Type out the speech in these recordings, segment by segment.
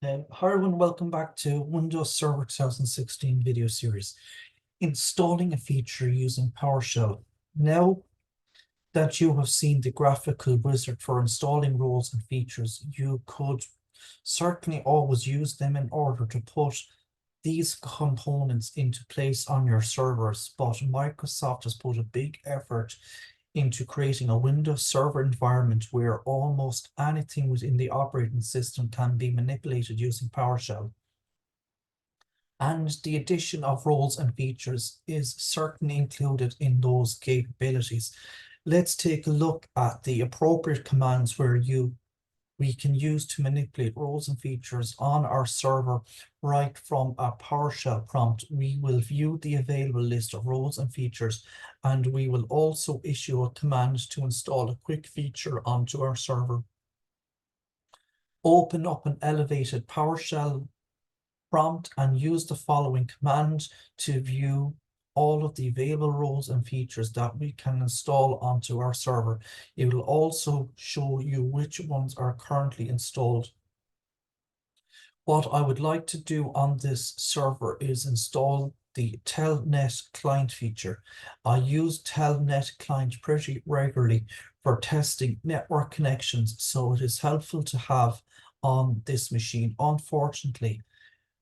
Hi everyone, welcome back to Windows Server 2016 video series. Installing a feature using PowerShell. Now that you have seen the graphical wizard for installing roles and features, you could certainly always use them in order to put these components into place on your servers, but Microsoft has put a big effort into creating a Windows Server environment where almost anything within the operating system can be manipulated using PowerShell. And the addition of roles and features is certainly included in those capabilities. Let's take a look at the appropriate commands where we can use to manipulate roles and features on our server right from a PowerShell prompt. We will view the available list of roles and features, and we will also issue a command to install a quick feature onto our server. Open up an elevated PowerShell prompt and use the following command to view all of the available roles and features that we can install onto our server. It will also show you which ones are currently installed. What I would like to do on this server is install the Telnet client feature. I use Telnet client pretty regularly for testing network connections, so it is helpful to have on this machine. Unfortunately,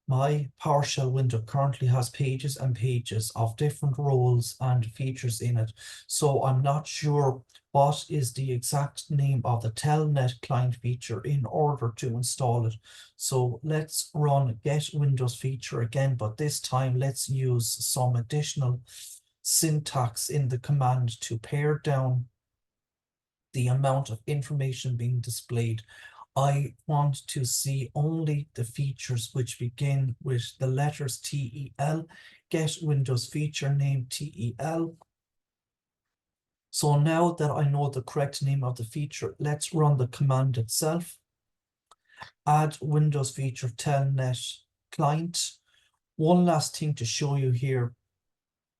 my PowerShell window currently has pages and pages of different roles and features in it, so I'm not sure what is the exact name of the Telnet client feature in order to install it. So let's run get Windows feature again, but this time let's use some additional syntax in the command to pare down the amount of information being displayed. I want to see only the features which begin with the letters TEL. Get Windows feature name TEL. So now that I know the correct name of the feature, let's run the command itself. Add Windows feature Telnet client. One last thing to show you here.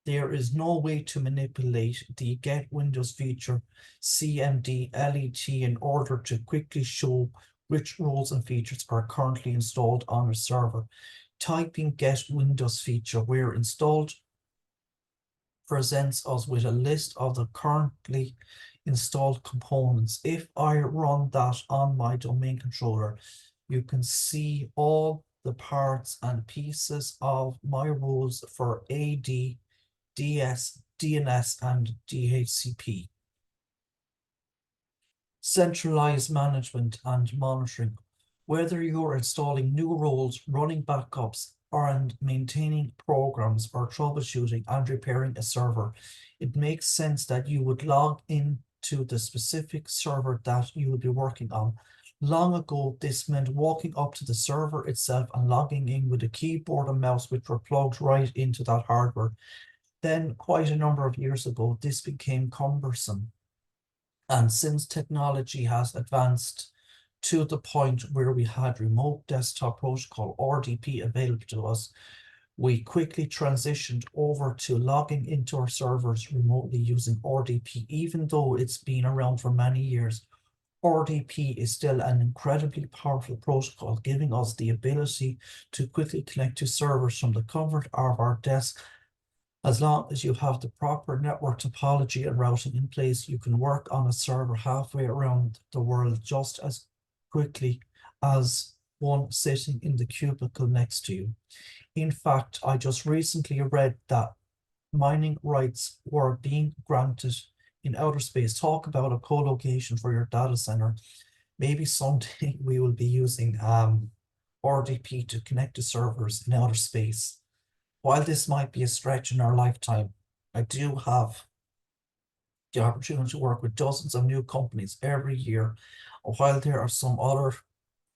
There is no way to manipulate the get Windows feature CMD LET in order to quickly show which roles and features are currently installed on a server. Typing get Windows feature where installed presents us with a list of the currently installed components. If I run that on my domain controller, you can see all the parts and pieces of my roles for AD, DS, DNS, and DHCP. Centralized management and monitoring. Whether you're installing new roles, running backups, and maintaining programs or troubleshooting and repairing a server, it makes sense that you would log into the specific server that you will be working on. Long ago, this meant walking up to the server itself and logging in with a keyboard and mouse which were plugged right into that hardware. Then, quite a number of years ago, this became cumbersome. And since technology has advanced to the point where we had remote desktop protocol, RDP, available to us, we quickly transitioned over to logging into our servers remotely using RDP. Even though it's been around for many years, RDP is still an incredibly powerful protocol, giving us the ability to quickly connect to servers from the comfort of our desk. As long as you have the proper network topology and routing in place, you can work on a server halfway around the world just as quickly as one sitting in the cubicle next to you. In fact, I just recently read that mining rights were being granted in outer space. Talk about a co-location for your data center. Maybe someday we will be using RDP to connect to servers in outer space. While this might be a stretch in our lifetime, I do have the opportunity to work with dozens of new companies every year. While there are some other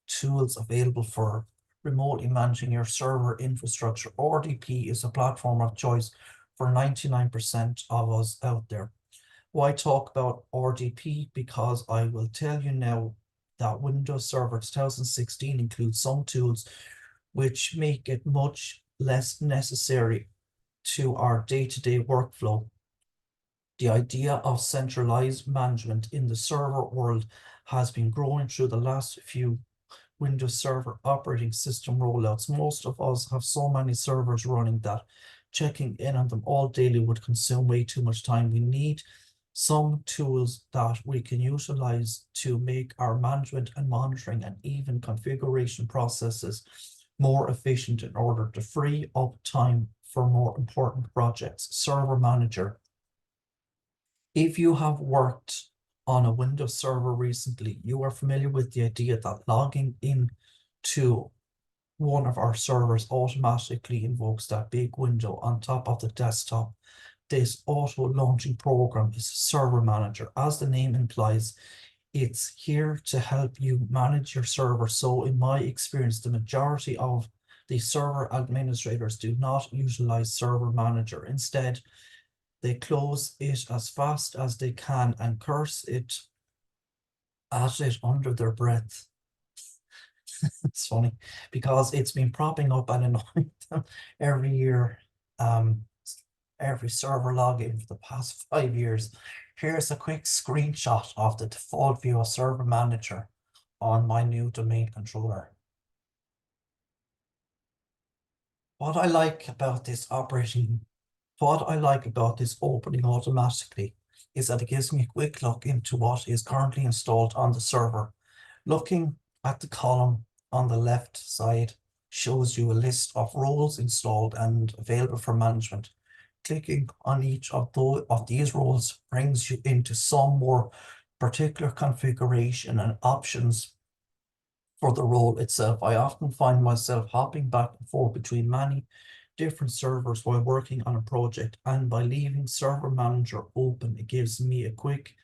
tools available for remotely managing your server infrastructure, RDP is a platform of choice for 99% of us out there. Why talk about RDP? Because I will tell you now that Windows Server 2016 includes some tools which make it much less necessary to our day-to-day workflow. The idea of centralized management in the server world has been growing through the last few Windows Server operating system rollouts. Most of us have so many servers running that checking in on them all daily would consume way too much time. We need some tools that we can utilize to make our management and monitoring and even configuration processes more efficient in order to free up time for more important projects. Server Manager. If you have worked on a Windows server recently, you are familiar with the idea that logging in to one of our servers automatically invokes that big window on top of the desktop. This auto-launching program is Server Manager. As the name implies, it's here to help you manage your server. So in my experience, the majority of the server administrators do not utilize Server Manager. Instead, they close it as fast as they can and curse it at it under their breath. It's funny because it's been propping up and annoying them every year. Every server login for the past 5 years. Here's a quick screenshot of the default view of Server Manager on my new domain controller. What I like about this opening automatically is that it gives me a quick look into what is currently installed on the server. Looking at the column on the left side shows you a list of roles installed and available for management. Clicking on each of these roles brings you into some more particular configuration and options for the role itself. I often find myself hopping back and forth between many different servers while working on a project, and by leaving Server Manager open, it gives me a quick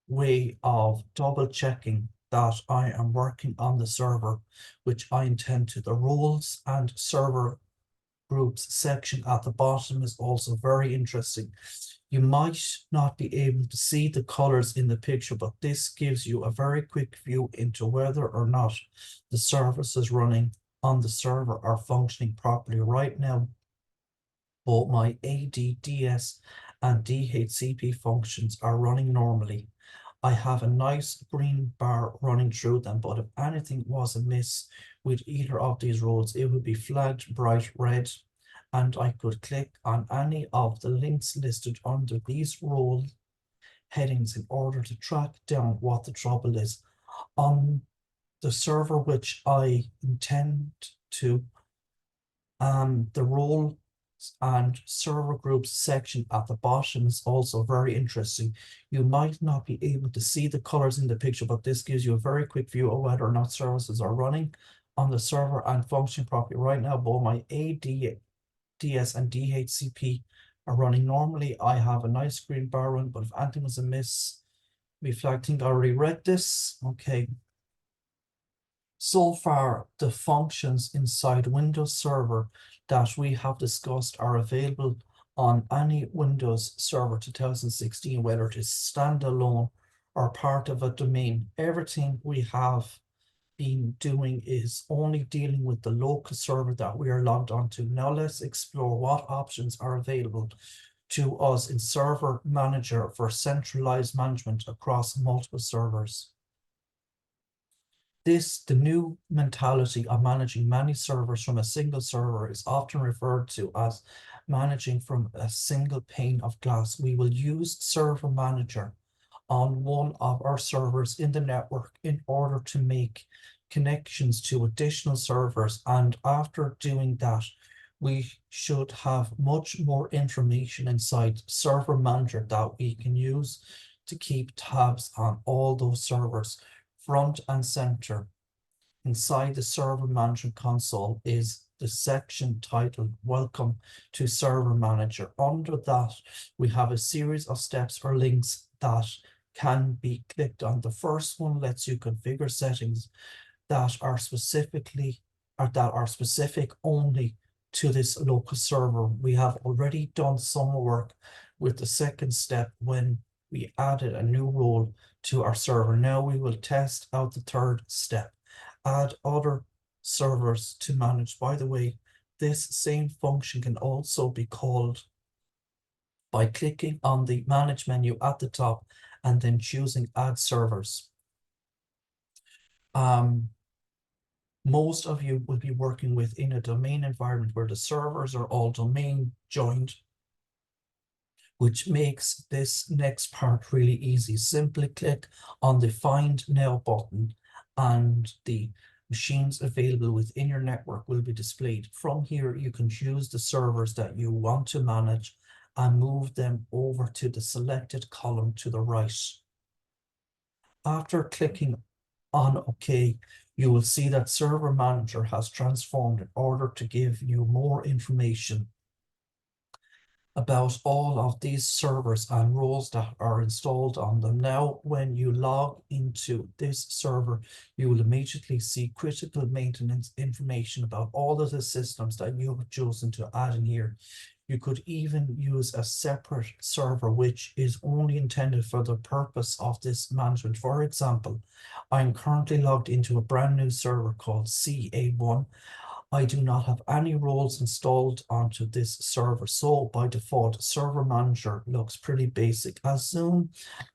way of double checking that I am working on the server, which I intend to. The roles and server groups section at the bottom is also very interesting. You might not be able to see the colors in the picture, but this gives you a very quick view into whether or not the services running on the server are functioning properly. Right now, both my ADDS and DHCP functions are running normally. I have a nice green bar running through them, but if anything was amiss with either of these roles, it would be flagged bright red, and I could click on any of the links listed under these role headings in order to track down what the trouble is. On the server which I intend to, the role and server groups section at the bottom is also very interesting. You might not be able to see the colors in the picture, but this gives you a very quick view of whether or not services are running on the server and functioning properly. Right now, both my ADDS and DHCP are running normally. I have a nice green bar run, but if anything was amiss, we flagged. I think I already read this. Okay. So far, the functions inside Windows Server that we have discussed are available on any Windows Server 2016, whether it is standalone or part of a domain. Everything we have been doing is only dealing with the local server that we are logged onto. Now let's explore what options are available to us in Server Manager for centralized management across multiple servers. The new mentality of managing many servers from a single server is often referred to as managing from a single pane of glass. We will use Server Manager on one of our servers in the network in order to make connections to additional servers. And after doing that, we should have much more information inside Server Manager that we can use to keep tabs on all those servers. Front and center inside the Server Management console is the section titled Welcome to Server Manager. Under that, we have a series of steps or links that can be clicked on. The first one lets you configure settings that are specific only to this local server. We have already done some work with the second step when we added a new role to our server. Now we will test out the third step. Add other servers to manage. By the way, this same function can also be called by clicking on the Manage menu at the top and then choosing Add Servers. Most of you will be working within a domain environment where the servers are all domain joined, which makes this next part really easy. Simply click on the Find Now button and the machines available within your network will be displayed. From here, you can choose the servers that you want to manage and move them over to the selected column to the right. After clicking on OK, you will see that Server Manager has transformed in order to give you more information about all of these servers and roles that are installed on them. Now, when you log into this server, you will immediately see critical maintenance information about all of the systems that you have chosen to add in here. You could even use a separate server, which is only intended for the purpose of this management. For example, I'm currently logged into a brand new server called CA1. I do not have any roles installed onto this server. So by default, Server Manager looks pretty basic. As soon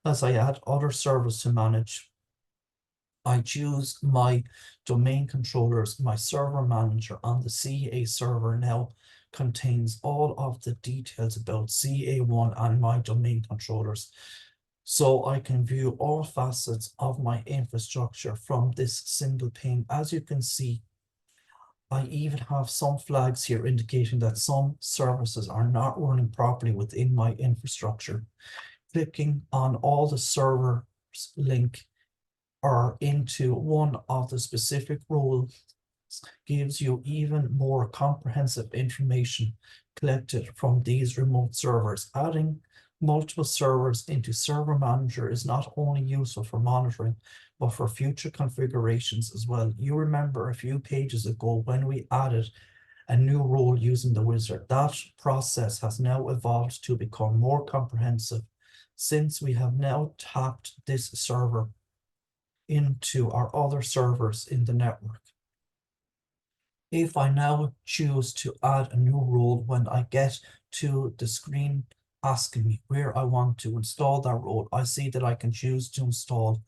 as I add other servers to manage, I choose my domain controllers. My Server Manager on the CA server now contains all of the details about CA1 and my domain controllers. So I can view all facets of my infrastructure from this single pane. As you can see, I even have some flags here indicating that some services are not running properly within my infrastructure. Clicking on all the servers link or into one of the specific roles gives you even more comprehensive information collected from these remote servers. Adding multiple servers into Server Manager is not only useful for monitoring, but for future configurations as well. You remember a few pages ago when we added a new role using the wizard. That process has now evolved to become more comprehensive since we have now tapped this server into our other servers in the network. If I now choose to add a new role, when I get to the screen asking me where I want to install that role, I see that I can choose to install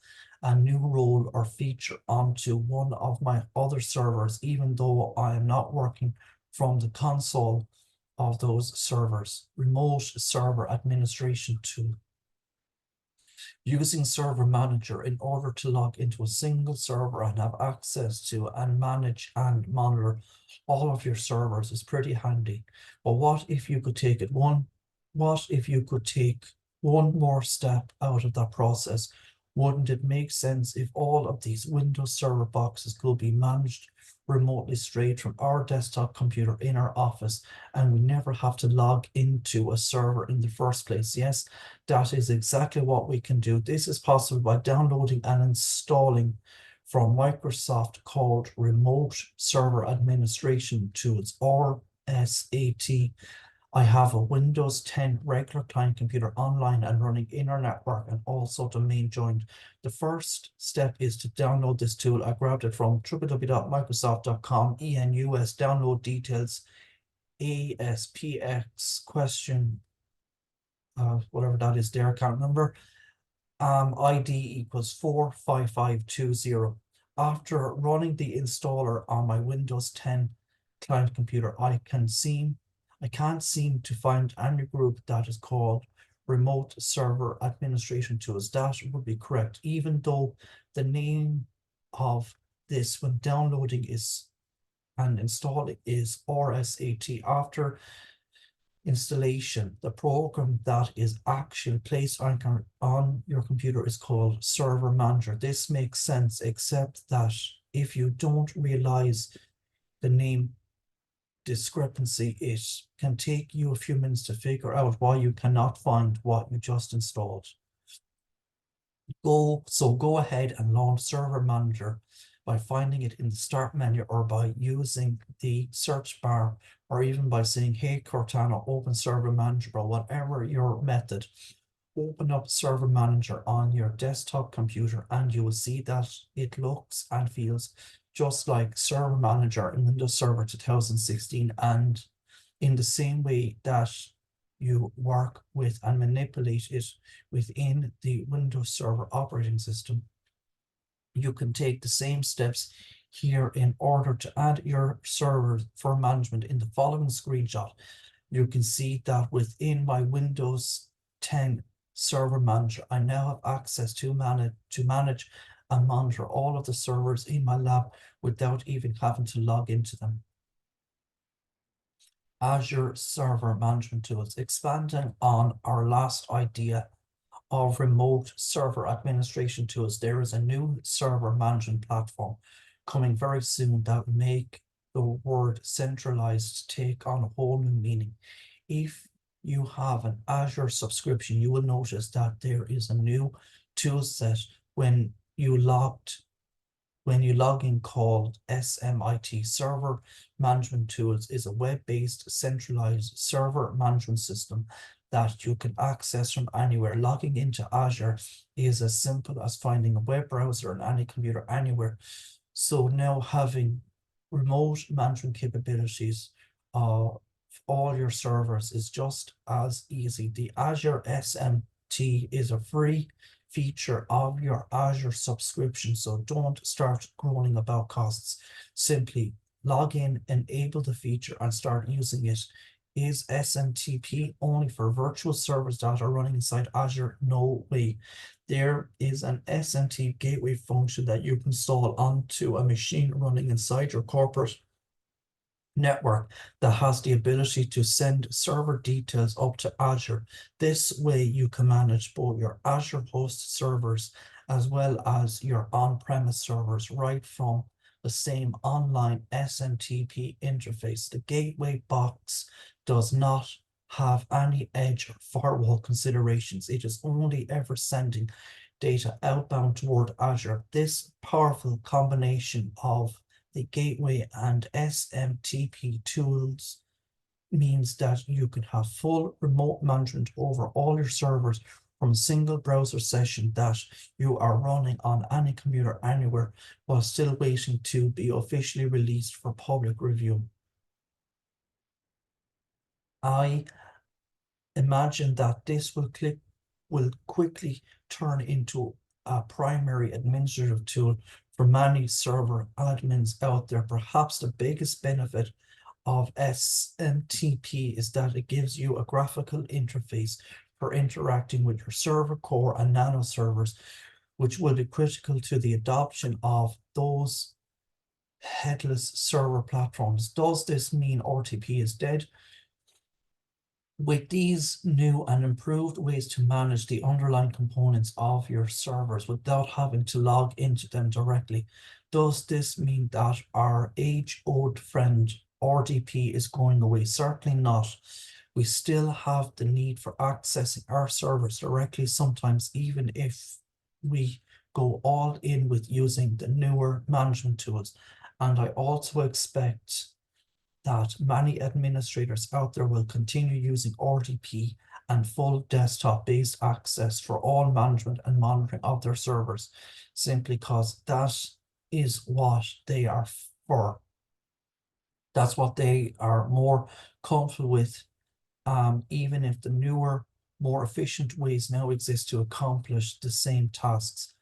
a new role or feature onto one of my other servers, even though I am not working from the console of those servers. Remote Server Administration Tool. Using Server Manager in order to log into a single server and have access to and manage and monitor all of your servers is pretty handy. But what if you could take one more step out of that process? Wouldn't it make sense if all of these Windows Server boxes could be managed remotely straight from our desktop computer in our office, and we never have to log into a server in the first place? Yes, that is exactly what we can do. This is possible by downloading and installing from Microsoft called Remote Server Administration Tools, or SAT. I have a Windows 10 regular client computer online and running in our network and also domain joined. The first step is to download this tool. I grabbed it from www.microsoft.com, ENUS, download details, ASPX question, whatever that is there, I can't remember. ID equals 45520. After running the installer on my Windows 10 client computer, I can't seem to find any group that is called Remote Server Administration Tools. That would be correct, even though the name of this when downloading is and installing is RSAT. After installation, the program that is actually placed on your computer is called Server Manager. This makes sense, except that if you don't realize the name discrepancy, it can take you a few minutes to figure out why you cannot find what you just installed. Go ahead and launch Server Manager by finding it in the start menu, or by using the search bar, or even by saying, hey Cortana, open Server Manager, or whatever your method. Open up Server Manager on your desktop computer and you will see that it looks and feels just like Server Manager in Windows Server 2016, and in the same way that you work with and manipulate it within the Windows Server operating system, you can take the same steps here in order to add your server for management in the following screenshot. You can see that within my Windows 10 server manager, I now have access to manage and monitor all of the servers in my lab without even having to log into them. Azure Server Management Tools, expanding on our last idea of remote server administration tools. There is a new server management platform coming very soon that will make the word centralized take on a whole new meaning. If you have an Azure subscription, you will notice that there is a new tool set when you log in, called SMIT. Server Management Tools is a web-based centralized server management system that you can access from anywhere. Logging into Azure is as simple as finding a web browser on any computer anywhere. So now having remote management capabilities of all your servers is just as easy. The Azure SMT is a free feature of your Azure subscription, so don't start groaning about costs. Simply log in, enable the feature, and start using it. Is SMTP only for virtual servers that are running inside Azure? No way. There is an SMT gateway function that you can install onto a machine running inside your corporate network that has the ability to send server details up to Azure. This way you can manage both your Azure host servers as well as your on-premise servers right from the same online SMTP interface. The gateway box does not have any edge or firewall considerations. It is only ever sending data outbound toward Azure. This powerful combination of the gateway and SMTP tools means that you can have full remote management over all your servers from a single browser session that you are running on any computer anywhere while still waiting to be officially released for public review. I imagine that this will quickly turn into a primary administrative tool for many server admins out there. Perhaps the biggest benefit of SMTP is that it gives you a graphical interface for interacting with your server core and nano servers, which will be critical to the adoption of those headless server platforms. Does this mean RTP is dead? With these new and improved ways to manage the underlying components of your servers without having to log into them directly, does this mean that our age-old friend RDP is going away? Certainly not. We still have the need for accessing our servers directly sometimes, even if we go all in with using the newer management tools. And I also expect that many administrators out there will continue using RDP and full desktop-based access for all management and monitoring of their servers, simply because that is what they are for. That's what they are more comfortable with, even if the newer, more efficient ways now exist to accomplish the same tasks.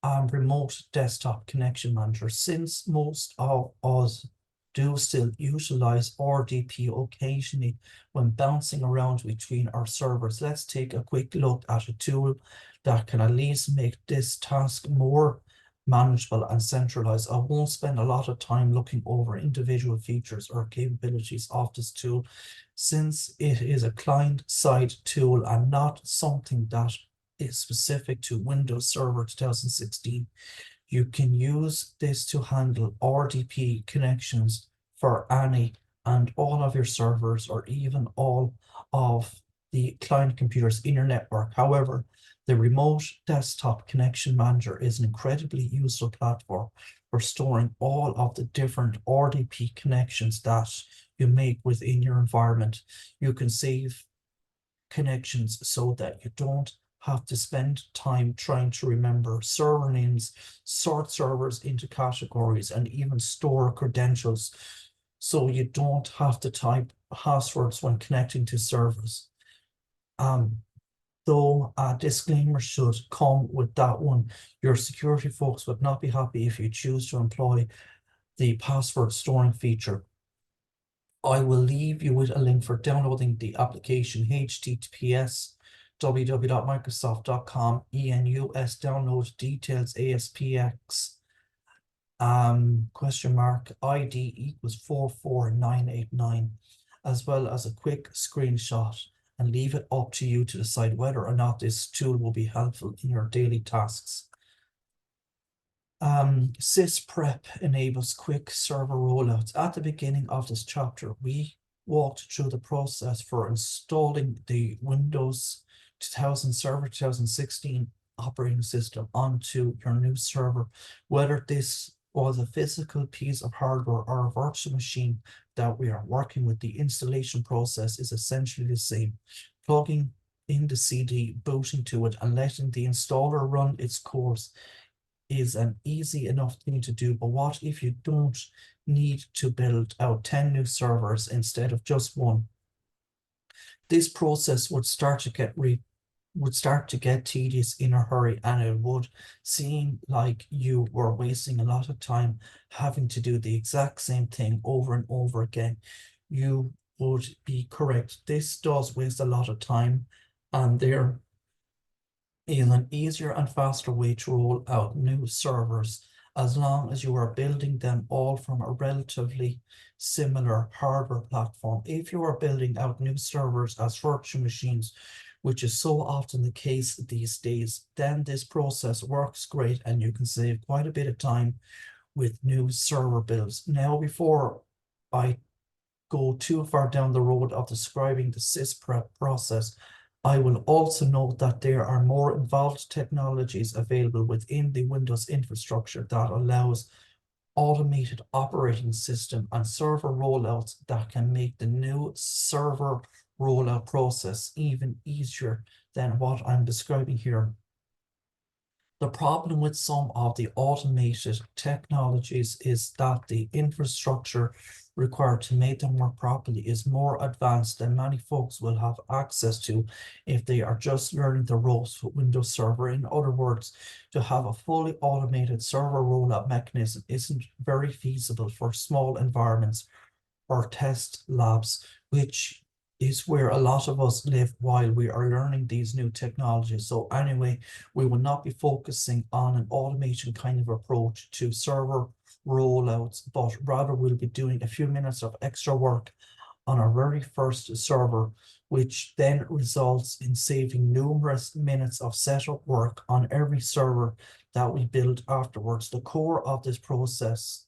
Remote desktop connection manager, since most of us do still utilize RDP occasionally when bouncing around between our servers, let's take a quick look at a tool that can at least make this task more manageable and centralized. I won't spend a lot of time looking over individual features or capabilities of this tool, since it is a client-side tool and not something that is specific to Windows Server 2016. You can use this to handle RDP connections for any and all of your servers, or even all of the client computers in your network. However, the remote desktop connection manager is an incredibly useful platform for storing all of the different RDP connections that you make within your environment. You can save connections so that you don't have to spend time trying to remember server names, sort servers into categories, and even store credentials, so you don't have to type passwords when connecting to servers. though a disclaimer should come with that one. Your security folks would not be happy if you choose to employ the password storing feature. I will leave you with a link for downloading the application, https www.microsoft.com enus download details aspx question mark ID equals 44989, as well as a quick screenshot, and leave it up to you to decide whether or not this tool will be helpful in your daily tasks. Sysprep enables quick server rollouts. At the beginning of this chapter, we walked through the process for installing the Windows 2000 Server 2016 operating system onto your new server, whether this was a physical piece of hardware or a virtual machine that we are working with. The installation process is essentially the same. Plugging in the CD, booting to it, and letting the installer run its course is an easy enough thing to do. But what if you don't need to build out 10 new servers instead of just one? This process would start to get tedious in a hurry, and it would seem like you were wasting a lot of time having to do the exact same thing over and over again. You would be correct. This does waste a lot of time, and there is an easier and faster way to roll out new servers, as long as you are building them all from a relatively similar hardware platform. If you are building out new servers as virtual machines, which is so often the case these days, then this process works great and you can save quite a bit of time with new server builds. Now, before I go too far down the road of describing the Sysprep process, I will also note that there are more involved technologies available within the Windows infrastructure that allows automated operating system and server rollouts that can make the new server rollout process even easier than what I'm describing here. The problem with some of the automated technologies is that the infrastructure required to make them work properly is more advanced than many folks will have access to if they are just learning the ropes with Windows Server. In other words, to have a fully automated server rollout mechanism isn't very feasible for small environments or test labs, which is where a lot of us live while we are learning these new technologies. So anyway, we will not be focusing on an automation kind of approach to server rollouts, but rather we'll be doing a few minutes of extra work on our very first server, which then results in saving numerous minutes of setup work on every server that we build afterwards. The core of this process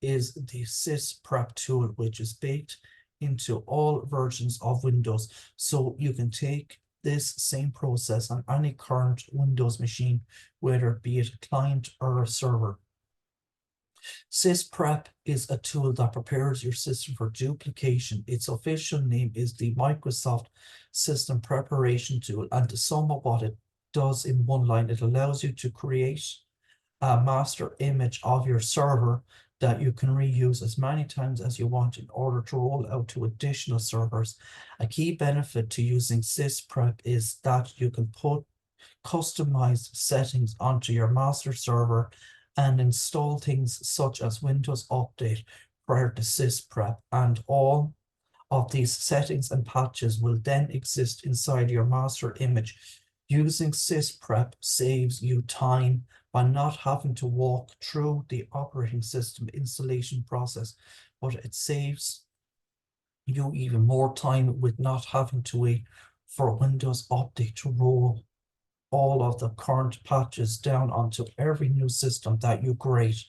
is the Sysprep tool, which is baked into all versions of Windows. So you can take this same process on any current Windows machine, whether it be it a client or a server. Sysprep is a tool that prepares your system for duplication. Its official name is the Microsoft System Preparation Tool, and to sum up what it does in one line, it allows you to create a master image of your server that you can reuse as many times as you want in order to roll out to additional servers. A key benefit to using Sysprep is that you can put customized settings onto your master server and install things such as Windows Update prior to Sysprep, and all of these settings and patches will then exist inside your master image. Using Sysprep saves you time by not having to walk through the operating system installation process, but it saves you even more time with not having to wait for Windows Update to roll all of the current patches down onto every new system that you create.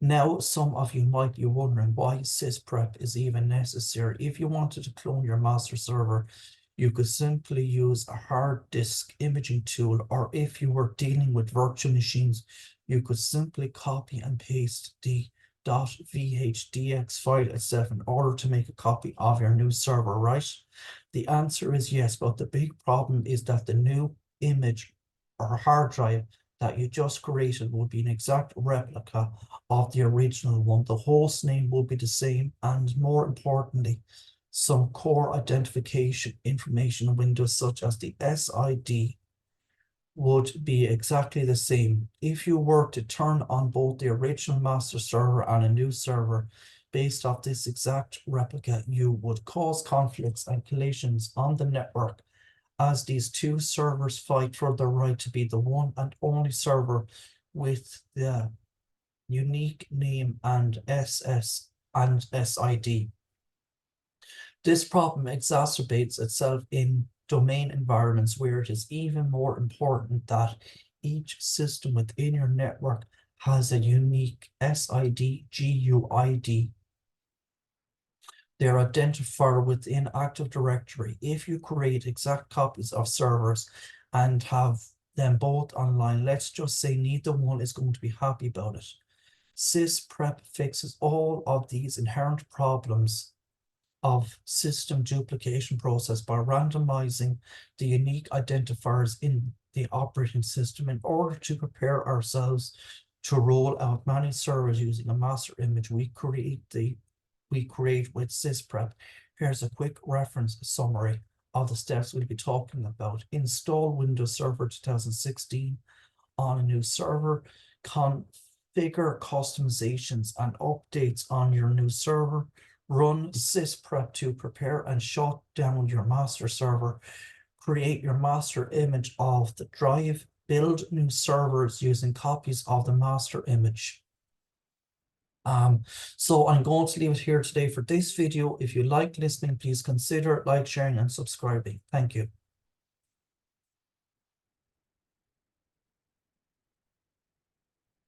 Now, some of you might be wondering why Sysprep is even necessary. If you wanted to clone your master server, you could simply use a hard disk imaging tool, or if you were dealing with virtual machines, you could simply copy and paste the .vhdx file itself in order to make a copy of your new server, right? The answer is yes, but the big problem is that the new image or hard drive that you just created will be an exact replica of the original one. The host name will be the same, and more importantly, some core identification information in Windows, such as the SID, would be exactly the same. If you were to turn on both the original master server and a new server based off this exact replica, you would cause conflicts and collisions on the network, as these two servers fight for the right to be the one and only server with the unique name and SS and SID. This problem exacerbates itself in domain environments where it is even more important that each system within your network has a unique SID GUID, their identifier within Active Directory. If you create exact copies of servers and have them both online, let's just say neither one is going to be happy about it. Sysprep fixes all of these inherent problems of system duplication process by randomizing the unique identifiers in the operating system in order to prepare ourselves to roll out managed servers using a master image we create with Sysprep. Here's a quick reference summary of the steps we'll be talking about. Install Windows Server 2016 on a new server. Configure customizations and updates on your new server. Run Sysprep to prepare and shut down your master server. Create your master image of the drive. Build new servers using copies of the master image. So I'm going to leave it here today for this video. If you like listening, please consider like, sharing, and subscribing. Thank you.